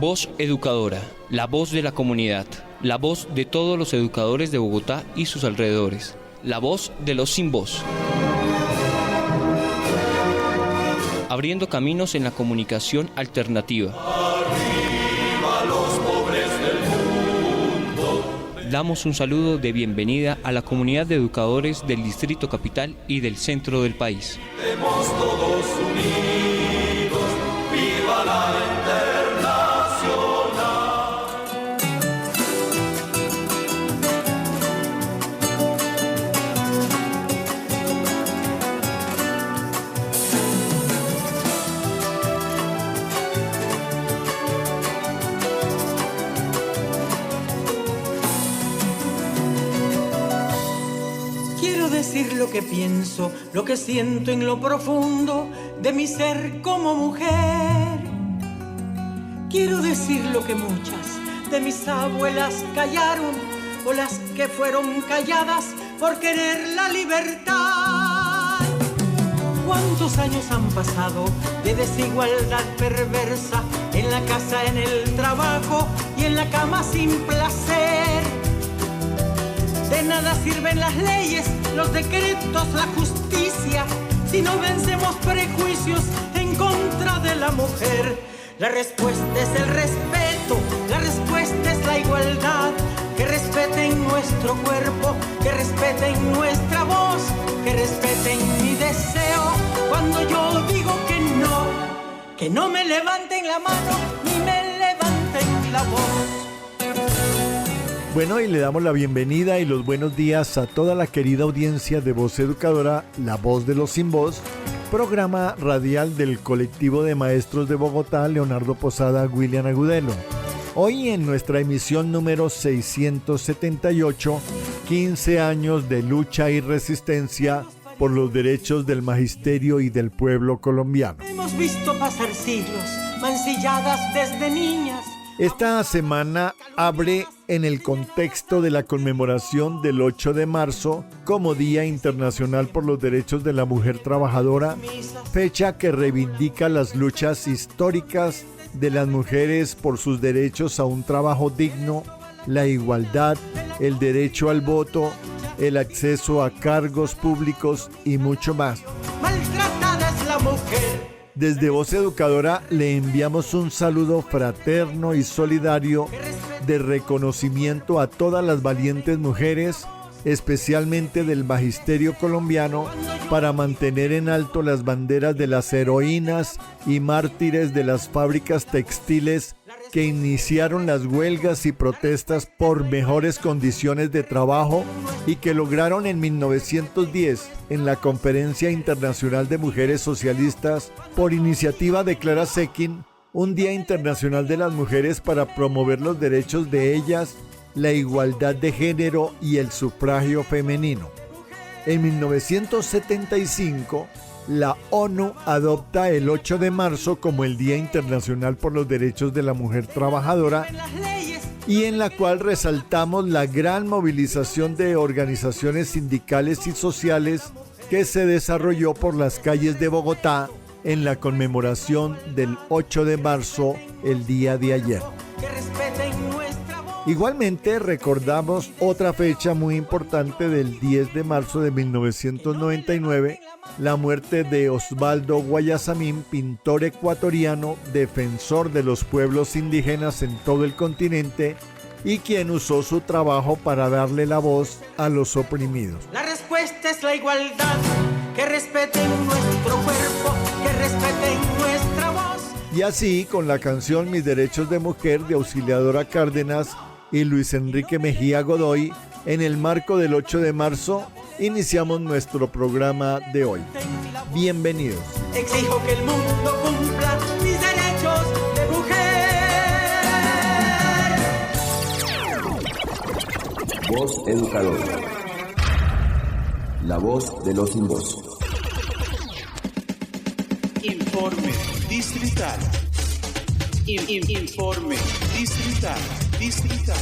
Voz Educadora, la voz de la comunidad, la voz de todos los educadores de Bogotá y sus alrededores, la voz de los sin voz. Abriendo caminos en la comunicación alternativa. Arriba los pobres del mundo. Damos un saludo de bienvenida a la comunidad de educadores del Distrito Capital y del centro del país. Estemos todos unidos, viva la internacional. Decir lo que pienso, lo que siento en lo profundo de mi ser como mujer. Quiero decir lo que muchas de mis abuelas callaron, o las que fueron calladas por querer la libertad. ¿Cuántos años han pasado de desigualdad perversa en la casa, en el trabajo y en la cama sin placer? De nada sirven las leyes, los decretos, la justicia, si no vencemos prejuicios en contra de la mujer. La respuesta es el respeto, la respuesta es la igualdad. Que respeten nuestro cuerpo, que respeten nuestra voz, que respeten mi deseo. Cuando yo digo que no me levanten la mano ni me levanten la voz. Bueno, y le damos la bienvenida y los buenos días a toda la querida audiencia de Voz Educadora, la voz de los sin voz, programa radial del colectivo de maestros de Bogotá, Leonardo Posada, William Agudelo. Hoy en nuestra emisión número 678, 15 años de lucha y resistencia por los derechos del magisterio y del pueblo colombiano. Hemos visto pasar siglos, mancilladas desde niñas. Esta semana abre en el contexto de la conmemoración del 8 de marzo como Día Internacional por los Derechos de la Mujer Trabajadora, fecha que reivindica las luchas históricas de las mujeres por sus derechos a un trabajo digno, la igualdad, el derecho al voto, el acceso a cargos públicos y mucho más. Maltratada es la mujer. Desde Voz Educadora le enviamos un saludo fraterno y solidario de reconocimiento a todas las valientes mujeres, especialmente del magisterio colombiano, para mantener en alto las banderas de las heroínas y mártires de las fábricas textiles que iniciaron las huelgas y protestas por mejores condiciones de trabajo y que lograron en 1910, en la Conferencia Internacional de Mujeres Socialistas, por iniciativa de Clara Zetkin, un Día Internacional de las Mujeres para promover los derechos de ellas, la igualdad de género y el sufragio femenino. En 1975, la ONU adopta el 8 de marzo como el Día Internacional por los Derechos de la Mujer Trabajadora, y en la cual resaltamos la gran movilización de organizaciones sindicales y sociales que se desarrolló por las calles de Bogotá en la conmemoración del 8 de marzo, el día de ayer. Igualmente recordamos otra fecha muy importante del 10 de marzo de 1999, la muerte de Osvaldo Guayasamín, pintor ecuatoriano, defensor de los pueblos indígenas en todo el continente y quien usó su trabajo para darle la voz a los oprimidos. La respuesta es la igualdad, que respeten nuestro cuerpo, que respeten nuestra voz. Y así, con la canción Mis Derechos de Mujer de Auxiliadora Cárdenas y Luis Enrique Mejía Godoy, en el marco del 8 de marzo, iniciamos nuestro programa de hoy. Bienvenidos. Exijo que el mundo cumpla mis derechos de mujer. Voz Educadora, la voz de los sin voz. Informe distrital. Informe distrital. Informe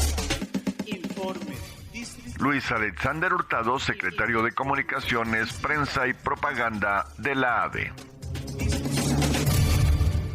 distrital. Luis Alexander Hurtado, secretario de Comunicaciones, Prensa y Propaganda de la ADE.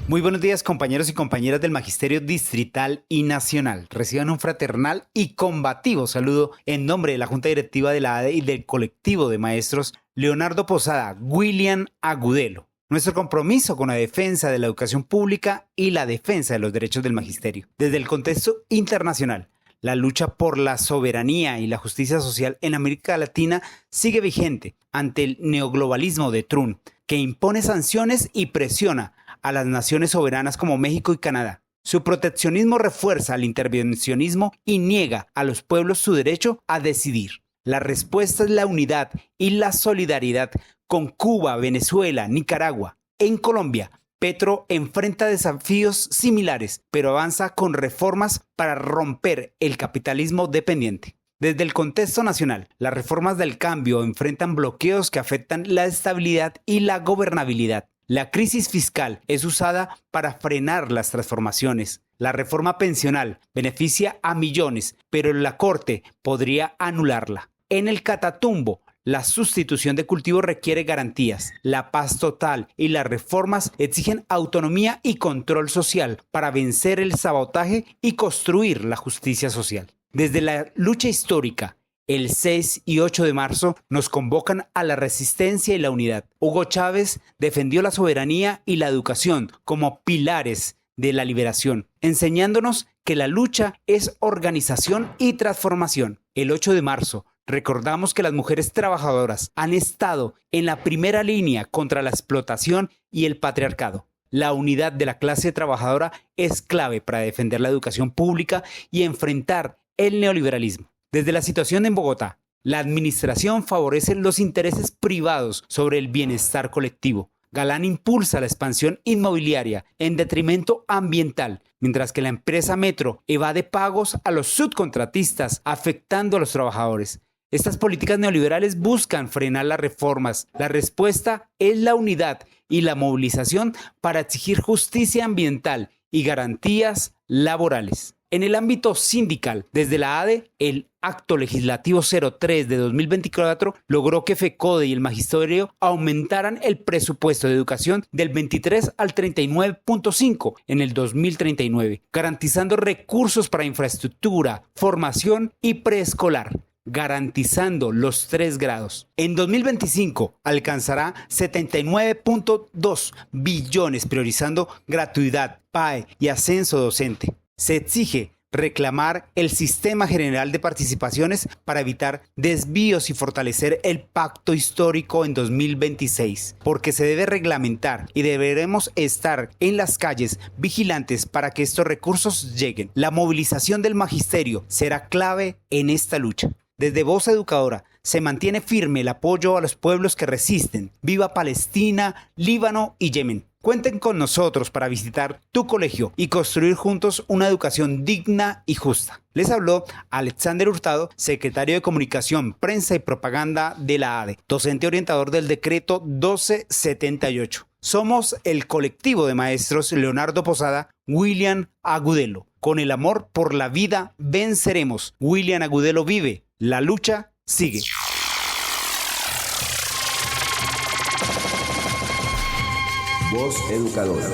Muy buenos días, compañeros y compañeras del Magisterio Distrital y Nacional. Reciban un fraternal y combativo saludo en nombre de la Junta Directiva de la ADE y del colectivo de maestros Leonardo Posada, William Agudelo. Nuestro compromiso con la defensa de la educación pública y la defensa de los derechos del magisterio. Desde el contexto internacional, la lucha por la soberanía y la justicia social en América Latina sigue vigente ante el neoglobalismo de Trump, que impone sanciones y presiona a las naciones soberanas como México y Canadá. Su proteccionismo refuerza el intervencionismo y niega a los pueblos su derecho a decidir. La respuesta es la unidad y la solidaridad con Cuba, Venezuela, Nicaragua. En Colombia, Petro enfrenta desafíos similares, pero avanza con reformas para romper el capitalismo dependiente. Desde el contexto nacional, las reformas del cambio enfrentan bloqueos que afectan la estabilidad y la gobernabilidad. La crisis fiscal es usada para frenar las transformaciones. La reforma pensional beneficia a millones, pero la Corte podría anularla. En el Catatumbo, la sustitución de cultivo requiere garantías. La paz total y las reformas exigen autonomía y control social para vencer el sabotaje y construir la justicia social. Desde la lucha histórica, el 6 y 8 de marzo nos convocan a la resistencia y la unidad. Hugo Chávez defendió la soberanía y la educación como pilares de la liberación, enseñándonos que la lucha es organización y transformación. El 8 de marzo recordamos que las mujeres trabajadoras han estado en la primera línea contra la explotación y el patriarcado. La unidad de la clase trabajadora es clave para defender la educación pública y enfrentar el neoliberalismo. Desde la situación en Bogotá, la administración favorece los intereses privados sobre el bienestar colectivo. Galán impulsa la expansión inmobiliaria en detrimento ambiental, mientras que la empresa Metro evade pagos a los subcontratistas, afectando a los trabajadores. Estas políticas neoliberales buscan frenar las reformas. La respuesta es la unidad y la movilización para exigir justicia ambiental y garantías laborales. En el ámbito sindical, desde la ADE, el Acto Legislativo 03 de 2024 logró que FECODE y el Magisterio aumentaran el presupuesto de educación del 23 al 39.5 en el 2039, garantizando recursos para infraestructura, formación y preescolar, garantizando los 3 grados. En 2025 alcanzará 79.2 billones, priorizando gratuidad, PAE y ascenso docente. Se exige reclamar el Sistema General de Participaciones para evitar desvíos y fortalecer el pacto histórico en 2026, porque se debe reglamentar y deberemos estar en las calles vigilantes para que estos recursos lleguen. La movilización del magisterio será clave en esta lucha. Desde Voz Educadora se mantiene firme el apoyo a los pueblos que resisten. Viva Palestina, Líbano y Yemen. Cuenten con nosotros para visitar tu colegio y construir juntos una educación digna y justa. Les habló Alexander Hurtado, secretario de Comunicación, Prensa y Propaganda de la ADE, docente orientador del decreto 1278. Somos el colectivo de maestros Leonardo Posada, William Agudelo. Con el amor por la vida venceremos. William Agudelo vive. La lucha sigue. Voz Educadora.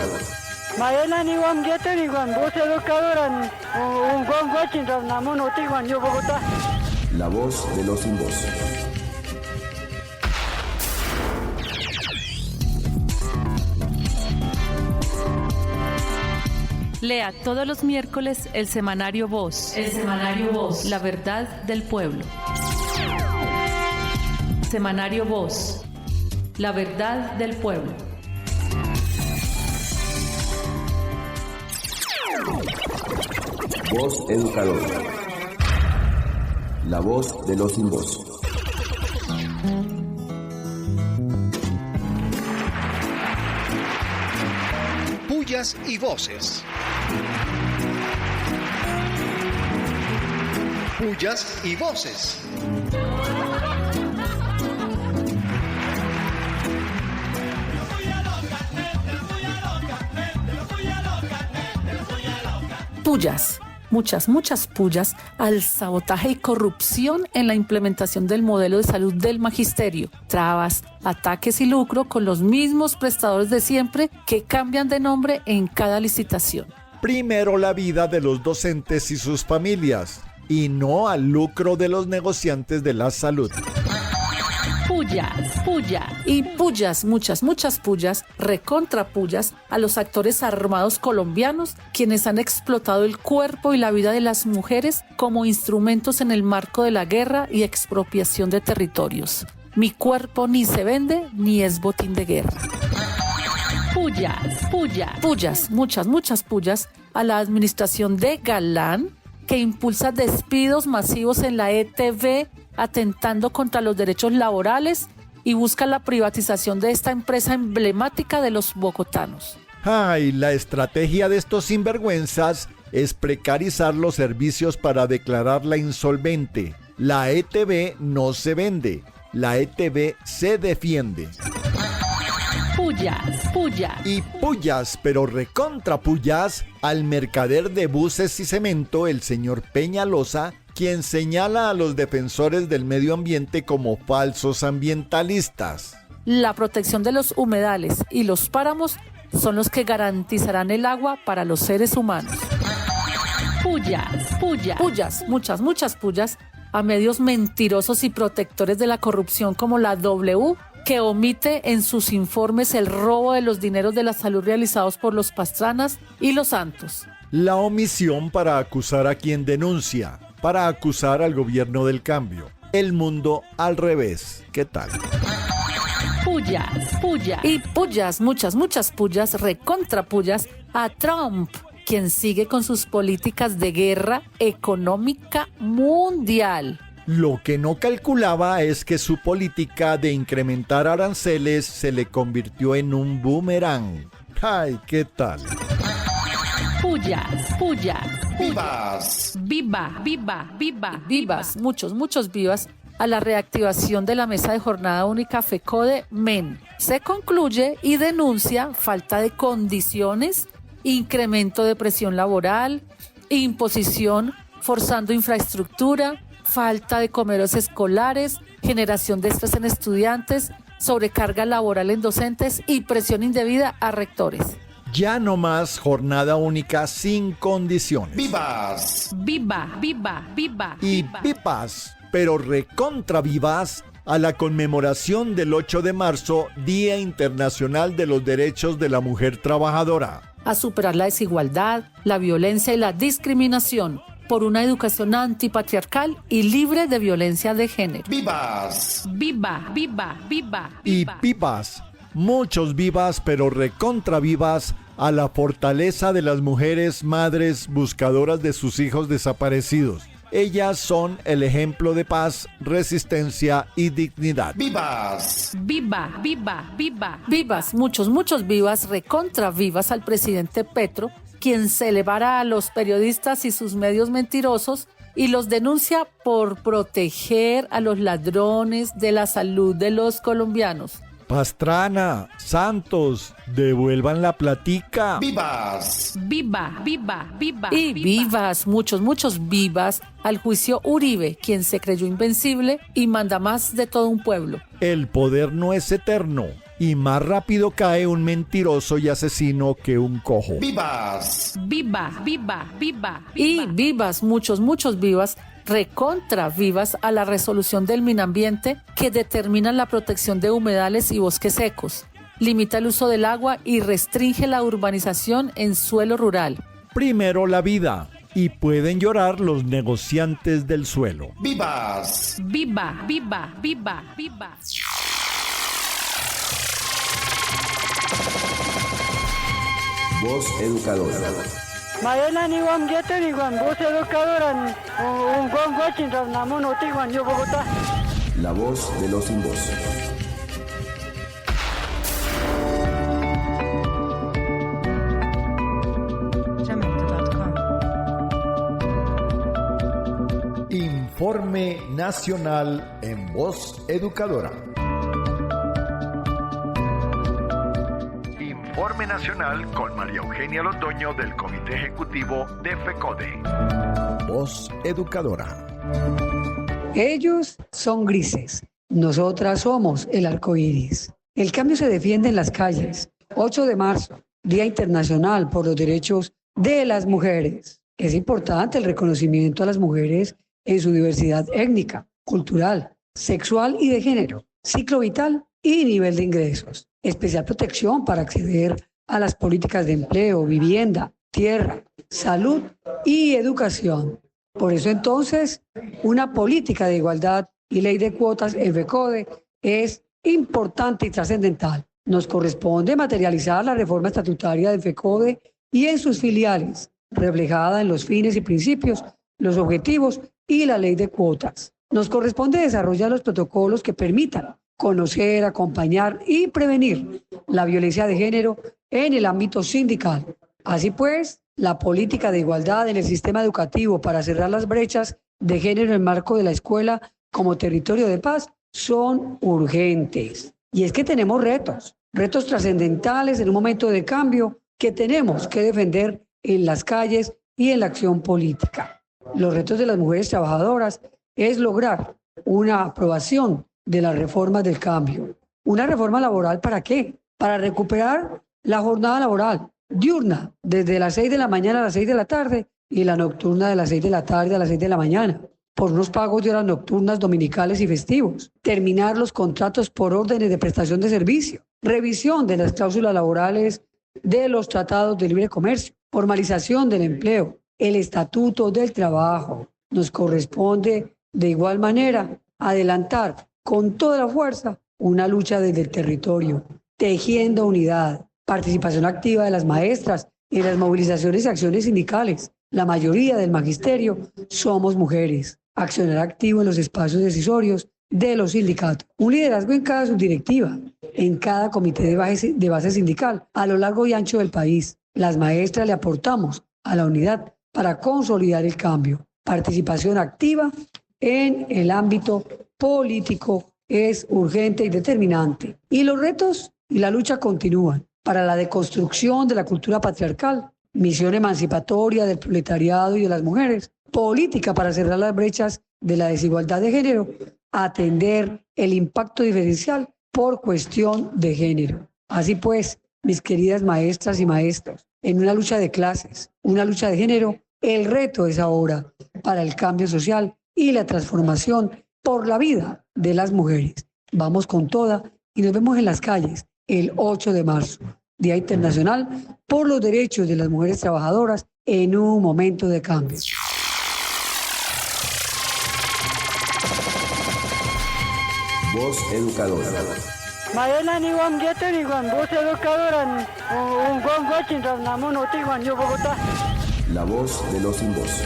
Maela ni wan gete ni wan Voz Educadora un gongochín ramón otiwan yo Bogotá. La voz de los sin voz. Lea todos los miércoles el semanario Voz. El semanario Voz. La verdad del pueblo. Semanario Voz. La verdad del pueblo. Voz Educadora. La voz de los sin voz. Pullas y voces. Pullas y voces. Pullas, muchas pullas al sabotaje y corrupción en la implementación del modelo de salud del magisterio. Trabas, ataques y lucro con los mismos prestadores de siempre que cambian de nombre en cada licitación. Primero la vida de los docentes y sus familias, y no al lucro de los negociantes de la salud. Puya y pullas, muchas pullas, recontra pullas a los actores armados colombianos quienes han explotado el cuerpo y la vida de las mujeres como instrumentos en el marco de la guerra y expropiación de territorios. Mi cuerpo ni se vende ni es botín de guerra. Pullas, muchas pullas a la administración de Galán que impulsa despidos masivos en la ETV atentando contra los derechos laborales y busca la privatización de esta empresa emblemática de los bogotanos. Ay, la estrategia de estos sinvergüenzas es precarizar los servicios para declararla insolvente. La ETV no se vende, la ETV se defiende. Y pullas, pero recontra pullas, al mercader de buses y cemento, el señor Peñalosa, quien señala a los defensores del medio ambiente como falsos ambientalistas. La protección de los humedales y los páramos son los que garantizarán el agua para los seres humanos. Pullas, muchas pullas a medios mentirosos y protectores de la corrupción como la W, que omite en sus informes el robo de los dineros de la salud realizados por los Pastranas y los Santos. La omisión para acusar a quien denuncia, para acusar al gobierno del cambio. El mundo al revés. ¿Qué tal? Puya. Y pullas, muchas pullas, recontra pullas a Trump, quien sigue con sus políticas de guerra económica mundial. Lo que no calculaba es que su política de incrementar aranceles se le convirtió en un boomerang. ¡Ay, qué tal! Puya. ¡Vivas! Vivas, muchos vivas a la reactivación de la mesa de jornada única FECODE-MEN. Se concluye y denuncia falta de condiciones, incremento de presión laboral, imposición forzando infraestructura, falta de comedores escolares, generación de estrés en estudiantes, sobrecarga laboral en docentes y presión indebida a rectores. Ya no más jornada única sin condiciones. ¡Vivas! Viva. Y vivas, pero recontra vivas, a la conmemoración del 8 de marzo, Día Internacional de los Derechos de la Mujer Trabajadora. A superar la desigualdad, la violencia y la discriminación por una educación antipatriarcal y libre de violencia de género. ¡Vivas! Viva. Y vivas, muchos vivas, pero recontra vivas, a la fortaleza de las mujeres madres buscadoras de sus hijos desaparecidos. Ellas son el ejemplo de paz, resistencia y dignidad. ¡Vivas! Vivas, muchos vivas, recontra vivas al presidente Petro, quien se elevara a los periodistas y sus medios mentirosos y los denuncia por proteger a los ladrones de la salud de los colombianos. Pastrana, Santos, devuelvan la platica. ¡Vivas! Y vivas, muchos vivas al juicio Uribe, quien se creyó invencible y manda más de todo un pueblo. El poder no es eterno y más rápido cae un mentiroso y asesino que un cojo. ¡Vivas! Y vivas, muchos vivas, recontra vivas a la resolución del Minambiente que determina la protección de humedales y bosques secos, limita el uso del agua y restringe la urbanización en suelo rural. Primero la vida, y pueden llorar los negociantes del suelo. ¡Vivas! Viva. Voz Educadora. Mayela ni guam geto ni guam voz educadora un guam guachin ramnamo noti guam yo Bogotá. La voz de los sin voz. Informe Nacional en Voz Educadora. Informe Nacional con María Eugenia Londoño del Comité Ejecutivo de FECODE. Voz Educadora. Ellos son grises, nosotras somos el arco iris. El cambio se defiende en las calles. 8 de marzo, Día Internacional por los Derechos de las Mujeres. Es importante el reconocimiento a las mujeres en su diversidad étnica, cultural, sexual y de género, ciclo vital y nivel de ingresos. Especial protección para acceder a las políticas de empleo, vivienda, tierra, salud y educación. Por eso entonces, una política de igualdad y ley de cuotas en FECODE es importante y trascendental. Nos corresponde materializar la reforma estatutaria de FECODE y en sus filiales, reflejada en los fines y principios, los objetivos y la ley de cuotas. Nos corresponde desarrollar los protocolos que permitan conocer, acompañar y prevenir la violencia de género en el ámbito sindical. Así pues, la política de igualdad en el sistema educativo para cerrar las brechas de género en el marco de la escuela como territorio de paz son urgentes. Y es que tenemos retos trascendentales en un momento de cambio que tenemos que defender en las calles y en la acción política. Los retos de las mujeres trabajadoras es lograr una aprobación de las reformas del cambio. ¿Una reforma laboral para qué? Para recuperar la jornada laboral diurna, desde las 6 de la mañana a las 6 de la tarde y la nocturna de las 6 de la tarde a las 6 de la mañana, por unos pagos de horas nocturnas, dominicales y festivos. Terminar los contratos por órdenes de prestación de servicio. Revisión de las cláusulas laborales de los tratados de libre comercio. Formalización del empleo. El estatuto del trabajo. Nos corresponde de igual manera adelantar con toda la fuerza una lucha desde el territorio, tejiendo unidad. Participación activa de las maestras en las movilizaciones y acciones sindicales. La mayoría del magisterio somos mujeres. Accionar activo en los espacios decisorios de los sindicatos. Un liderazgo en cada subdirectiva, en cada comité de base sindical, a lo largo y ancho del país. Las maestras le aportamos a la unidad para consolidar el cambio. Participación activa en el ámbito político es urgente y determinante. Y los retos y la lucha continúan para la deconstrucción de la cultura patriarcal, misión emancipatoria del proletariado y de las mujeres, política para cerrar las brechas de la desigualdad de género, atender el impacto diferencial por cuestión de género. Así pues, mis queridas maestras y maestros, en una lucha de clases, una lucha de género, el reto es ahora para el cambio social y la transformación por la vida de las mujeres. Vamos con toda y nos vemos en las calles el 8 de marzo, Día Internacional por los Derechos de las Mujeres Trabajadoras en un momento de cambio. Voz Educadora. Maena ni wan gete ni wan voz educadora un gon gochin namun oti wan yo Bogotá. La voz de los sin voz.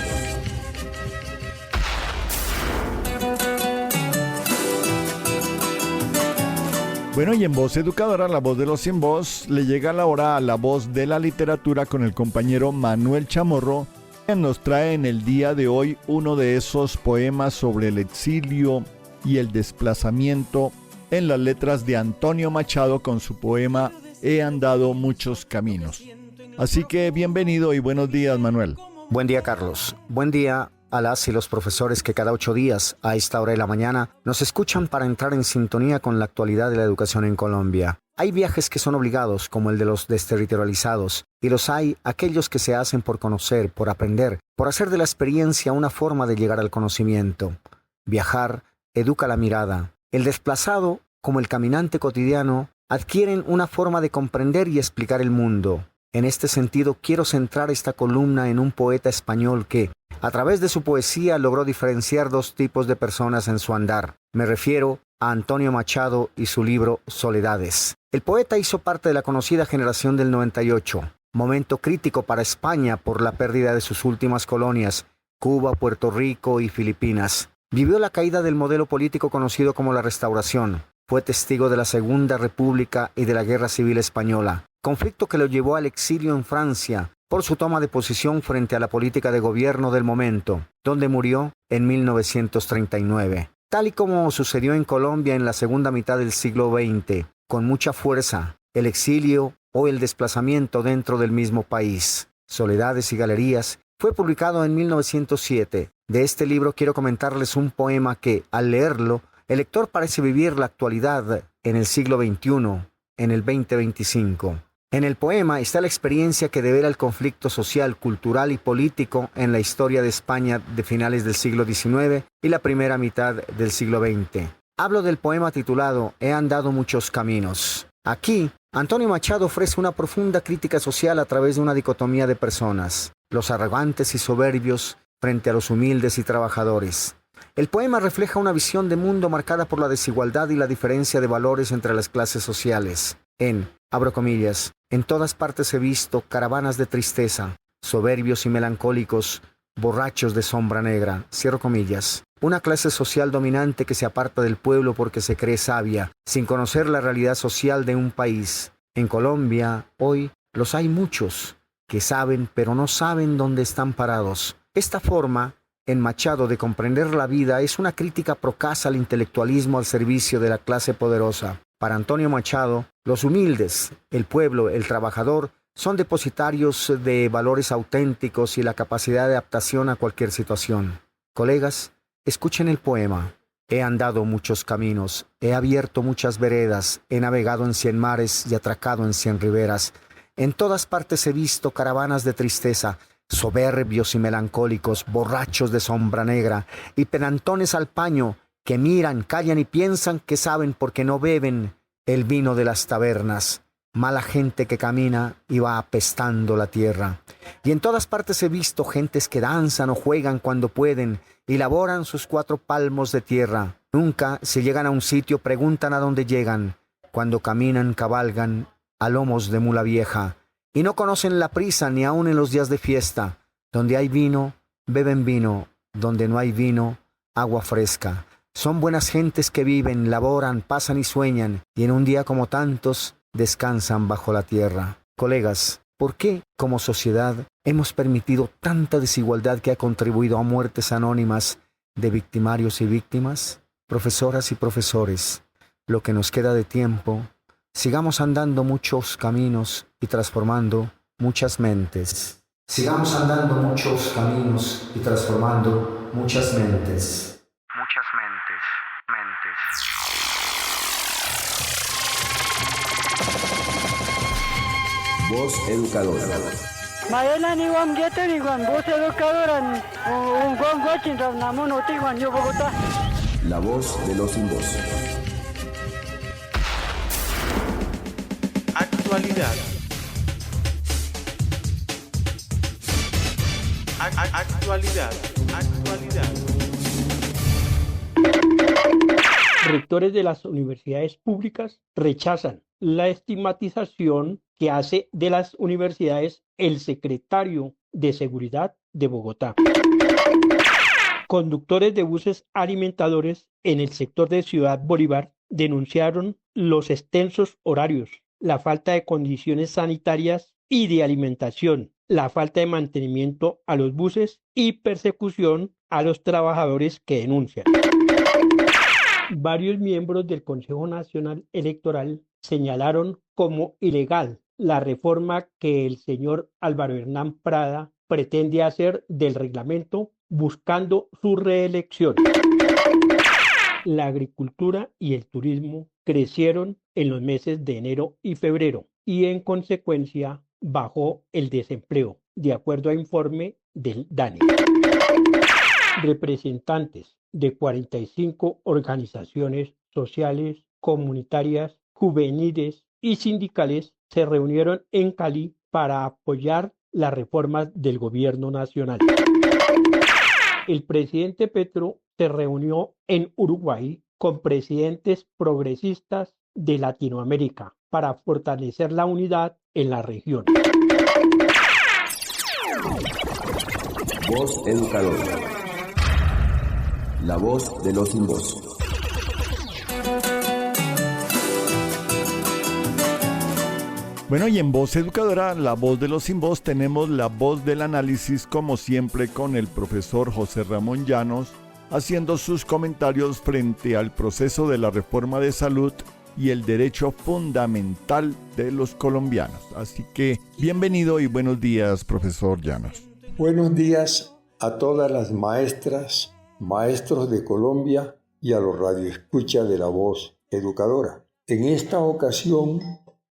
Bueno, y en Voz Educadora, la voz de los sin voz, le llega la hora a la voz de la literatura con el compañero Manuel Chamorro, que nos trae en el día de hoy uno de esos poemas sobre el exilio y el desplazamiento en las letras de Antonio Machado con su poema He andado muchos caminos. Así que bienvenido y buenos días, Manuel. Buen día, Carlos. Buen día a las y los profesores que cada 8 días, a esta hora de la mañana, nos escuchan para entrar en sintonía con la actualidad de la educación en Colombia. Hay viajes que son obligados, como el de los desterritorializados, y los hay aquellos que se hacen por conocer, por aprender, por hacer de la experiencia una forma de llegar al conocimiento. Viajar educa la mirada. El desplazado, como el caminante cotidiano, adquieren una forma de comprender y explicar el mundo. En este sentido, quiero centrar esta columna en un poeta español que, a través de su poesía, logró diferenciar 2 tipos de personas en su andar. Me refiero a Antonio Machado y su libro Soledades. El poeta hizo parte de la conocida generación del 98, momento crítico para España por la pérdida de sus últimas colonias, Cuba, Puerto Rico y Filipinas. Vivió la caída del modelo político conocido como la Restauración. Fue testigo de la Segunda República y de la Guerra Civil Española, conflicto que lo llevó al exilio en Francia por su toma de posición frente a la política de gobierno del momento, donde murió en 1939. Tal y como sucedió en Colombia en la segunda mitad del siglo XX, con mucha fuerza, el exilio o el desplazamiento dentro del mismo país. Soledades y Galerías fue publicado en 1907. De este libro quiero comentarles un poema que, al leerlo, el lector parece vivir la actualidad en el siglo XXI, en el 2025. En el poema está la experiencia que devela el conflicto social, cultural y político en la historia de España de finales del siglo XIX y la primera mitad del siglo XX. Hablo del poema titulado He andado muchos caminos. Aquí, Antonio Machado ofrece una profunda crítica social a través de una dicotomía de personas, los arrogantes y soberbios frente a los humildes y trabajadores. El poema refleja una visión de mundo marcada por la desigualdad y la diferencia de valores entre las clases sociales. Abro comillas, en todas partes he visto caravanas de tristeza, soberbios y melancólicos, borrachos de sombra negra, cierro comillas. Una clase social dominante que se aparta del pueblo porque se cree sabia, sin conocer la realidad social de un país. En Colombia, hoy, los hay muchos que saben, pero no saben dónde están parados. Esta forma, en Machado, de comprender la vida es una crítica procaz al intelectualismo al servicio de la clase poderosa. Para Antonio Machado, los humildes, el pueblo, el trabajador, son depositarios de valores auténticos y la capacidad de adaptación a cualquier situación. Colegas, escuchen el poema. He andado muchos caminos, he abierto muchas veredas, he navegado en 100 mares y atracado en 100 riberas. En todas partes he visto caravanas de tristeza, soberbios y melancólicos, borrachos de sombra negra y penantones al paño, que miran, callan y piensan que saben porque no beben el vino de las tabernas. Mala gente que camina y va apestando la tierra. Y en todas partes he visto gentes que danzan o juegan cuando pueden y laboran sus 4 palmos de tierra. Nunca, si llegan a un sitio, preguntan a dónde llegan. Cuando caminan, cabalgan a lomos de mula vieja. Y no conocen la prisa ni aun en los días de fiesta. Donde hay vino, beben vino. Donde no hay vino, agua fresca. Son buenas gentes que viven, laboran, pasan y sueñan, y en un día como tantos, descansan bajo la tierra. Colegas, ¿por qué, como sociedad, hemos permitido tanta desigualdad que ha contribuido a muertes anónimas de victimarios y víctimas? Profesoras y profesores, lo que nos queda de tiempo, sigamos andando muchos caminos y transformando muchas mentes. Sigamos andando muchos caminos y transformando muchas mentes. Muchas mentes. Voz educadora. Maela ni guam gete ni guam, voz educadora, un guam guachin ramnamun otiguan yo Bogotá. La voz de los sin voz. Actualidad. Actualidad. Rectores de las universidades públicas rechazan la estigmatización que hace de las universidades el secretario de Seguridad de Bogotá. Conductores de buses alimentadores en el sector de Ciudad Bolívar denunciaron los extensos horarios, la falta de condiciones sanitarias y de alimentación, la falta de mantenimiento a los buses y persecución a los trabajadores que denuncian. Varios miembros del Consejo Nacional Electoral señalaron como ilegal la reforma que el señor Álvaro Hernán Prada pretende hacer del reglamento buscando su reelección. La agricultura y el turismo crecieron en los meses de enero y febrero y en consecuencia bajó el desempleo, de acuerdo a informe del DANE. Representantes de 45 organizaciones sociales, comunitarias, juveniles y sindicales se reunieron en Cali para apoyar las reformas del gobierno nacional. El presidente Petro se reunió en Uruguay con presidentes progresistas de Latinoamérica para fortalecer la unidad en la región. Voz educadora. La voz de los sin voz. Bueno, y en Voz Educadora, la voz de los sin voz, tenemos la voz del análisis, como siempre, con el profesor José Ramón Llanos, haciendo sus comentarios frente al proceso de la reforma de salud y el derecho fundamental de los colombianos. Así que bienvenido y buenos días, profesor Llanos. Buenos días a todas las maestras, maestros de Colombia y a los radioescuchas de La Voz Educadora. En esta ocasión,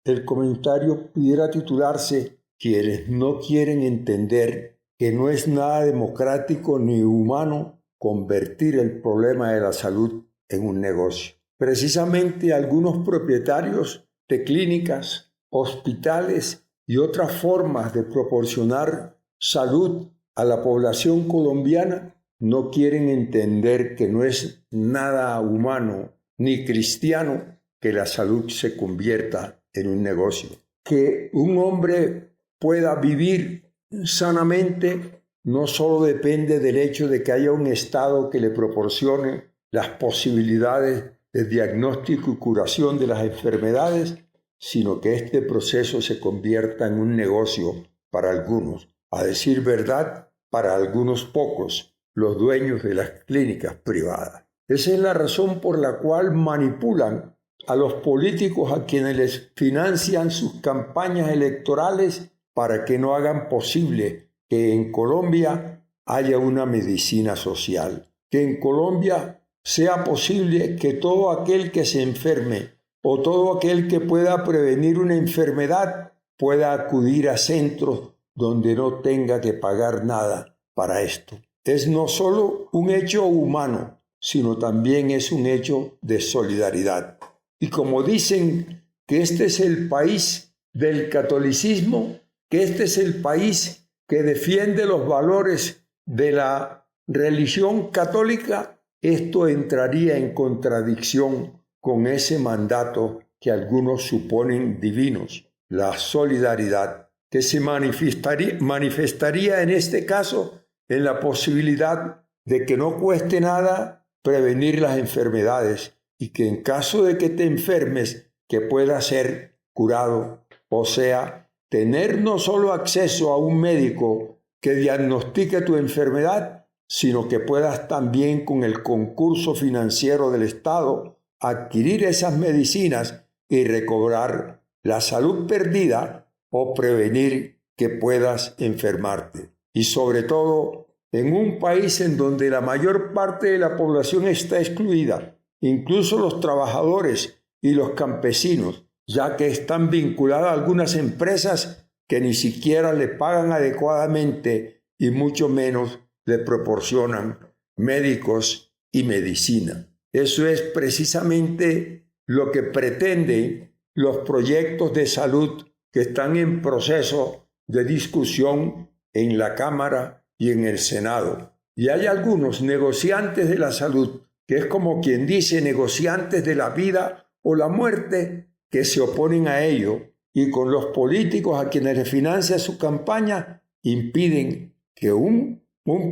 el comentario pudiera titularse «Quienes no quieren entender que no es nada democrático ni humano convertir el problema de la salud en un negocio». Precisamente algunos propietarios de clínicas, hospitales y otras formas de proporcionar salud a la población colombiana no quieren entender que no es nada humano ni cristiano que la salud se convierta en un negocio. Que un hombre pueda vivir sanamente no solo depende del hecho de que haya un Estado que le proporcione las posibilidades de diagnóstico y curación de las enfermedades, sino que este proceso se convierta en un negocio para algunos. A decir verdad, para algunos pocos, los dueños de las clínicas privadas. Esa es la razón por la cual manipulan a los políticos a quienes les financian sus campañas electorales para que no hagan posible que en Colombia haya una medicina social, que en Colombia sea posible que todo aquel que se enferme o todo aquel que pueda prevenir una enfermedad pueda acudir a centros donde no tenga que pagar nada para esto. Es no solo un hecho humano, sino también es un hecho de solidaridad. Y como dicen que este es el país del catolicismo, que este es el país que defiende los valores de la religión católica, esto entraría en contradicción con ese mandato que algunos suponen divinos, la solidaridad, que se manifestaría en este caso en la posibilidad de que no cueste nada prevenir las enfermedades y que en caso de que te enfermes, que puedas ser curado, o sea, tener no solo acceso a un médico que diagnostique tu enfermedad, sino que puedas también con el concurso financiero del Estado adquirir esas medicinas y recobrar la salud perdida o prevenir que puedas enfermarte. Y sobre todo, en un país en donde la mayor parte de la población está excluida, incluso los trabajadores y los campesinos, ya que están vinculadas a algunas empresas que ni siquiera le pagan adecuadamente y mucho menos le proporcionan médicos y medicina. Eso es precisamente lo que pretenden los proyectos de salud que están en proceso de discusión en la Cámara y en el Senado. Y hay algunos negociantes de la salud, que es como quien dice negociantes de la vida o la muerte, que se oponen a ello y con los políticos a quienes le financia su campaña impiden que un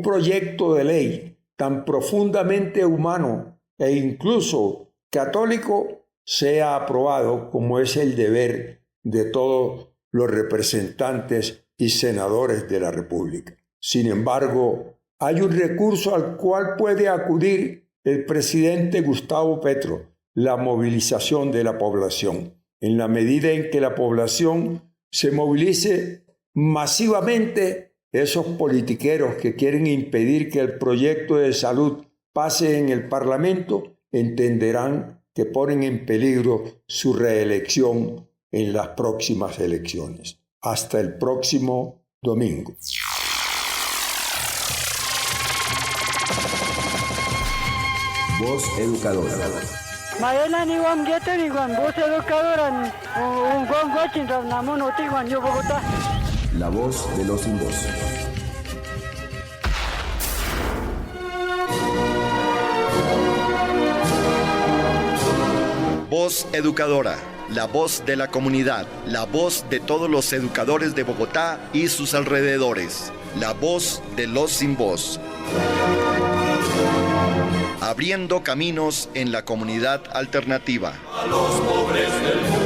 proyecto de ley tan profundamente humano e incluso católico sea aprobado como es el deber de todos los representantes y senadores de la República. Sin embargo, hay un recurso al cual puede acudir el presidente Gustavo Petro, la movilización de la población. En la medida en que la población se movilice masivamente, esos politiqueros que quieren impedir que el proyecto de salud pase en el Parlamento entenderán que ponen en peligro su reelección en las próximas elecciones. Hasta el próximo domingo. Voz Educadora. Maela ni guam gete ni guam Voz Educadora un guam guachin ramnamun oti guam yo Bogotá. La voz de los sin voz. Voz Educadora, la voz de la comunidad, la voz de todos los educadores de Bogotá y sus alrededores, la voz de los sin voz. Abriendo caminos en la comunidad alternativa. A los pobres del mundo.